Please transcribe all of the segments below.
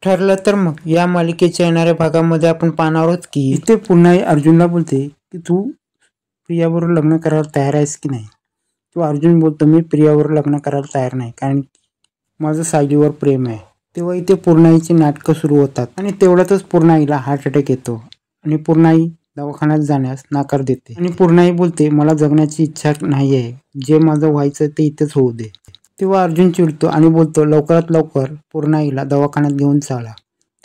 ठरलं तर मग या मालिकेच्या येणाऱ्या भागामध्ये आपण पाहणार आहोत की इथे पुन्हा अर्जुनला बोलते की तू प्रियाबरोबर लग्न करायला तयार आहेस की नाही. तो अर्जुन बोलतो मी प्रियाबरोबर लग्न करायला तयार नाही, कारण माझं सायलीवर प्रेम आहे. तेव्हा इथे पूर्णाईची नाटकं सुरू होतात आणि तेवढ्यातच पूर्णाईला हार्ट अटॅक येतो आणि पूर्णाई दवाखान्यात जाण्यास नाकार देते आणि पूर्णाई बोलते मला जगण्याची इच्छा नाही आहे, जे माझं व्हायचं ते इथेच होऊ दे. तेव्हा अर्जुन चिडतो आणि बोलतो लवकरात लवकर पूर्णाईला दवाखान्यात घेऊन चला.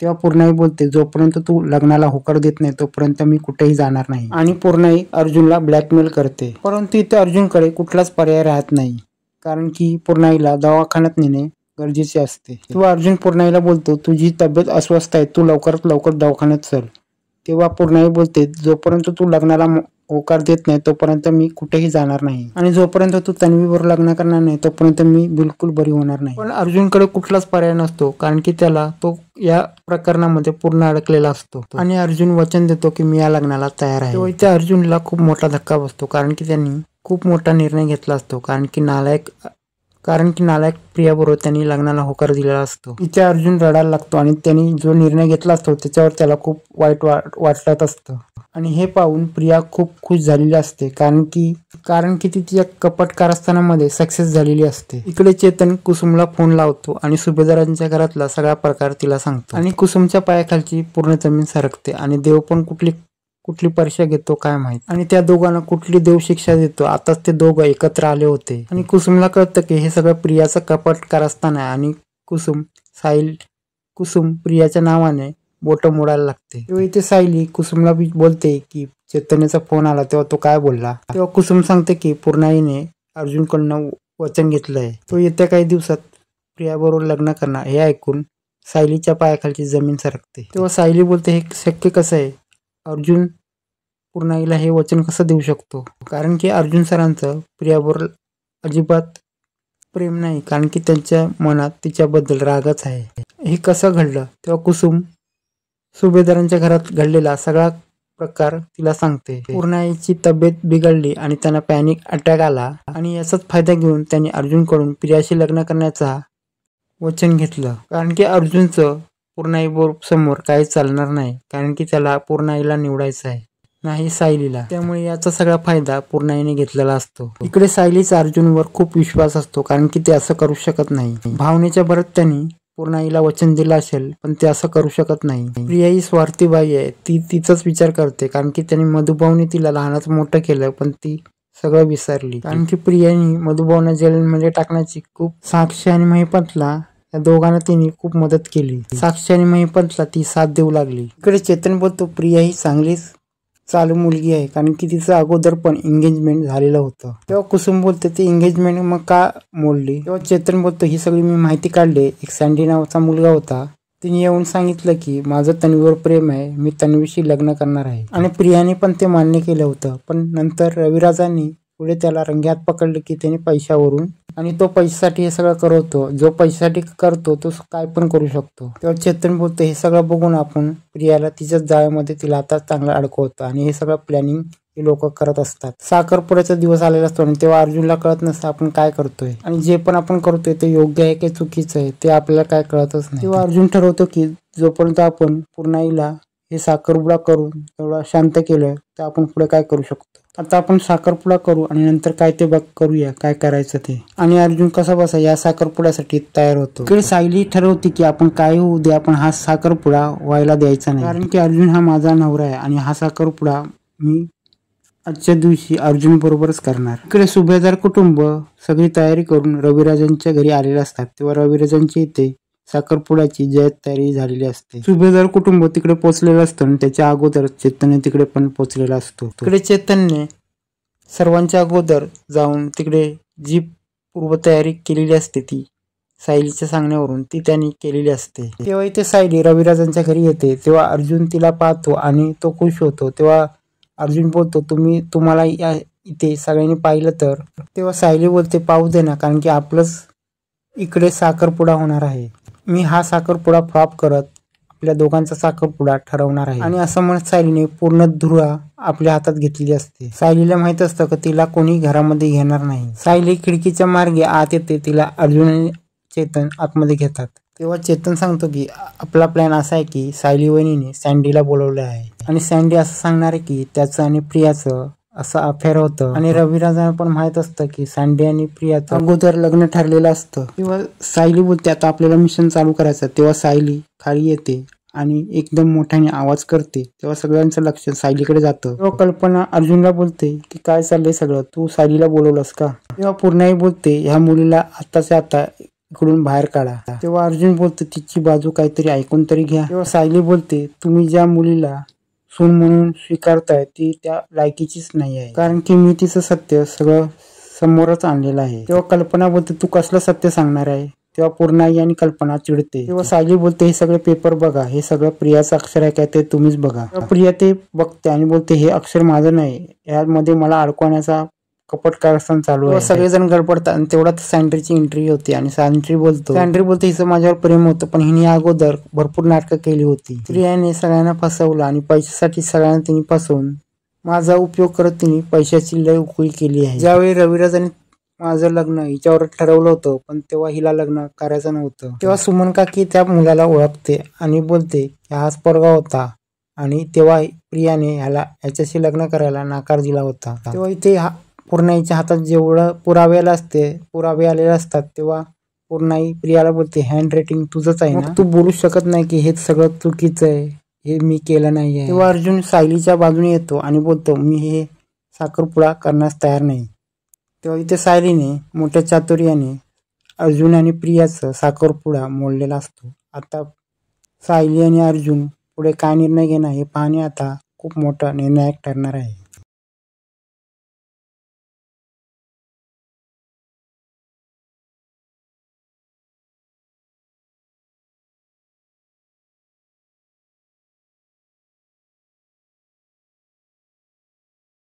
तेव्हा पूर्णाई बोलते जोपर्यंत तू लग्नाला होकार देत नाही तोपर्यंत मी कुठेही जाणार नाही आणि पूर्णाई अर्जुनला ब्लॅकमेल करते. परंतु इथे अर्जुनकडे कुठलाच पर्याय राहत नाही, कारण की पूर्णाईला दवाखान्यात नेणे गरजेचे असते. तेव्हा अर्जुन पूर्णाईला बोलतो तुझी तब्येत अस्वस्थ आहे, तू लवकरात लवकर दवाखान्यात चल. तेव्हा पूर्णाई बोलते जोपर्यंत तू लग्नाला होकार देत नाही तोपर्यंत मी कुठेही जाणार नाही आणि जोपर्यंत तू तन्वीबरोबर लग्न करणार नाही तोपर्यंत मी बिलकुल बरी होणार नाही. पण अर्जुनकडे कुठलाच पर्याय नसतो, कारण की त्याला तो या प्रकरणामध्ये पूर्ण अडकलेला असतो आणि अर्जुन वचन देतो की मी या लग्नाला तयार आहे. तेव्हा इथे अर्जुनला खूप मोठा धक्का बसतो, कारण की त्यांनी खूप मोठा निर्णय घेतला असतो, कारण की नालायक प्रियाबरोबर त्यांनी लग्नाला होकार दिलेला असतो. इथे अर्जुन रडायला लागतो आणि त्यांनी जो निर्णय घेतला असतो त्याच्यावर त्याला खूप वाईट वाटत असतं आणि हे पाहून प्रिया खूप खुश झालेली असते, कारण की ती तिच्या कपट कारस्थानामध्ये सक्सेस झालेली असते. इकडे चेतन कुसुमला फोन लावतो आणि सुभेदारांच्या घरातला सगळा प्रकार तिला सांगतो आणि कुसुमच्या पायाखालची पूर्ण जमीन सरकते आणि देव पण कुठली परीक्षा घेतो काय माहित आणि त्या दोघांना कुठली देव शिक्षा देतो. आताच ते दोघं एकत्र आले होते आणि कुसुमला कळतं की हे सगळं प्रियाचं कपट कारस्थान आहे आणि कुसुम प्रियाच्या नावाने बोट मोडायला लागते. तेव्हा इथे सायली कुसुमला बोलते की चैतन्याचा फोन आला तेव्हा तो काय बोलला. तेव्हा कुसुम सांगते की पूर्णाईने अर्जुनकडनं वचन घेतलंय, तो येत्या काही दिवसात प्रियाबरोबर लग्न करणार. हे ऐकून सायलीच्या पायाखालची जमीन सरकते. तेव्हा सायली बोलते हे शक्य कसं आहे, अर्जुन पूर्णाईला हे वचन कसं देऊ शकतो, कारण की अर्जुन सरांचं प्रियाबरोबर अजिबात प्रेम नाही, कारण की त्यांच्या मनात तिच्याबद्दल रागच आहे. हे कसं घडलं. तेव्हा कुसुम सुभेदारांच्या घरात घडलेला सगळा प्रकार तिला सांगते. पूर्णाईची तब्येत बिघडली आणि त्यांना पॅनिक अटॅक आला आणि याचाच फायदा घेऊन त्यांनी अर्जुनकडून प्रियाशी लग्न करण्याचा वचन घेतलं, कारण की अर्जुनचं पूर्णाई समोर काही चालणार नाही, कारण की त्याला पूर्णाईला निवडायचं आहे नाही सायलीला. त्यामुळे याचा सगळा फायदा पूर्णाईने घेतलेला असतो. इकडे सायलीचा अर्जुनवर खूप विश्वास असतो, कारण की ते असं करू शकत नाही. भावनेच्या भरात त्यांनी पूर्णाईला वचन दिलं असेल पण ते असं करू शकत नाही. प्रिया ही स्वार्थी बाई आहे, ती तिचाच विचार करते, कारण की त्यांनी मधुभाऊने तिला लहानाचं मोठं केलं पण ती सगळं विसरली, कारण की प्रियाने मधुभाऊना जेलमध्ये टाकण्याची खूप साक्षी आणि महिपतला या दोघांना तिने खूप मदत केली. साक्षी आणि महिपतला ती साथ देऊ लागली. इकडे चेतन बोलतो प्रिया ही चांगलीच चालू मुलगी आहे, कारण की तिचं अगोदर पण एंगेजमेंट झालेलं होतं. तेव्हा कुसुम बोलते ती एंगेजमेंट मग का मोडली. तेव्हा चेतन बोलतो ही सगळी मी माहिती काढली. एक सँडी नावाचा मुलगा होता, तिने येऊन सांगितलं की माझं तन्वीवर प्रेम आहे, मी तन्वीशी लग्न करणार आहे आणि प्रियाने पण ते मान्य केलं होतं. पण नंतर रविराजांनी पुढे त्याला रंग्यात पकडले की त्याने पैशावरून, आणि तो पैशासाठी हे सगळं करतो. जो पैशासाठी करतो तो काय पण करू शकतो. तेव्हा चेतन बोलतो हे सगळं बघून आपण प्रियाला तिच्याच जाळ्यामध्ये तिला आता चांगलं अडकवतो आणि हे सगळं प्लॅनिंग हे लोक करत असतात. साखरपुड्याचा दिवस आलेला असतो आणि तेव्हा अर्जुनला कळत नसतं आपण काय करतोय आणि जे पण आपण करतोय ते योग्य आहे की चुकीचं आहे ते आपल्याला काय कळतच नाही. तेव्हा अर्जुन ठरवतो की जोपर्यंत आपण पूर्णाईला हे साखरपुडा करून तेवढा शांत केलं तर आपण पुढे काय करू शकतो. आता आपण साखरपुडा करू आणि नंतर काय ते करूया काय करायचं ते. आणि अर्जुन कसा बसा या साखरपुड्यासाठी तयार होतो. इकडे सायली ठरवते की आपण काय होऊ दे आपण हा साखरपुडा व्हायला द्यायचा नाही, कारण की अर्जुन हा माझा नवरा आहे आणि हा साखरपुडा मी आजच्या दिवशी अर्जुन बरोबरच करणार. इकडे सुभेदार कुटुंब सगळी तयारी करून रविराजांच्या घरी आलेले असतात. तेव्हा रविराजांच्या इथे साखरपुड्याची जय्यत तयारी झालेली असते. सुभेदार कुटुंब तिकडे पोहोचलेलं असतं आणि त्याच्या अगोदर चेतन तिकडे पण पोहोचलेला असतो. तिकडे चेतनने सर्वांच्या अगोदर जाऊन तिकडे जी पूर्व तयारी केलेली असते ती सायलीच्या सांगण्यावरून ती त्यांनी केलेली असते. तेव्हा इथे सायली रविराजांच्या घरी येते. तेव्हा अर्जुन तिला पाहतो आणि तो खुश होतो. तेव्हा अर्जुन बोलतो तुम्हाला इथे सगळ्यांनी पाहिलं तर. तेव्हा सायली बोलते पाहू दे ना, कारण की आपलंच इकडे साखरपुडा होणार आहे. मी हा साखरपुडा फ्लॉप करत आपल्या दोघांचा साखरपुडा ठरवणार आहे. आणि असं म्हणत सायलीने पूर्ण धुरा आपल्या हातात घेतलेली असते. सायलीला माहित असतं की तिला कोणी घरामध्ये घेणार नाही. सायली खिडकीच्या मार्गे आत येते. तिला अर्जुन आणि चेतन आतमध्ये घेतात. तेव्हा चेतन सांगतो की आपला प्लॅन असा आहे की सायली वहिनीने सँडीला बोलवलं आहे आणि सँडी असं सांगणार आहे की त्याचं आणि प्रियाचं असं अफेअर होतं आणि रविराजांना पण माहित असतं की सँडी आणि प्रियाचं अगोदर लग्न ठरलेलं असतं. तेव्हा सायली बोलते आता आपल्याला मिशन चालू करायचं. तेव्हा सायली खाली येते आणि एकदम मोठ्याने आवाज करते. तेव्हा सगळ्यांचं लक्ष सायलीकडे जातं. तेव्हा कल्पना अर्जुनला बोलते की काय चाललंय सगळं, तू सायलीला बोलवलंस का? तेव्हा पूर्णाई बोलते ह्या मुलीला आत्ताच्या आता इकडून बाहेर काढा. तेव्हा अर्जुन बोलतो तिची बाजू काहीतरी ऐकून तरी घ्या. तेव्हा सायली बोलते तुम्ही ज्या मुलीला सून म्हणून स्वीकारताय ती त्या लायकीचीच नाही आहे, कारण की मी तिचं सत्य सगळं समोरच आणलेलं आहे. तेव्हा कल्पना बोलते तू कसलं सत्य सांगणार आहे? तेव्हा पूर्णाई आणि कल्पना चिडते. तेव्हा सायली बोलते हे सगळे पेपर बघा, हे सगळं प्रियाचं अक्षर आहे काय ते तुम्हीच बघा. प्रिया ते बघते आणि बोलते हे अक्षर माझं नाही, यामध्ये मला अडकवण्याचा कपट कारस्थान चालू आहे. सगळेजण गडबडतात आणि तेवढ्यात सँड्रीची एंट्री होती आणि सँड्री बोलतो हिचं माझ्यावर प्रेम होतं, पण हिने अगोदर भरपूर नाटकं केली होती. प्रियाने सगळ्यांना फसवलं आणि पैशासाठी सगळ्यांना तिने फसवून माझा उपयोग करत तिने पैशाची लय उकळी केली आहे. ज्यावेळी रविराजाने माझं लग्न हिच्यावर ठरवलं होतं, पण तेव्हा हिला लग्न करायचं नव्हतं. तेव्हा सुमन काकी त्या मुलाला ओळखते आणि बोलते हाच पोरगा होता आणि तेव्हा प्रियाने ह्याच्याशी लग्न करायला नकार दिला होता. तेव्हा इथे पूर्णाईच्या हातात जेवढं पुरावे आलेले असतात तेव्हा पूर्णाई प्रियाला बोलते हँड रायटिंग तुझंच आहे ना, तू बोलू शकत नाही की हे सगळं चुकीचं आहे, हे मी केलं नाहीये. तेव्हा अर्जुन सायलीच्या बाजूने येतो आणि बोलतो मी हे साखरपुडा करण्यास तयार नाही. तेव्हा इथे सायलीने मोठ्या चातुर्याने अर्जुन आणि प्रियाचं साखरपुडा मोडलेला असतो. आता सायली आणि अर्जुन पुढे काय निर्णय घेणार हे पाहणे आता खूप मोठा निर्णायक ठरणार आहे.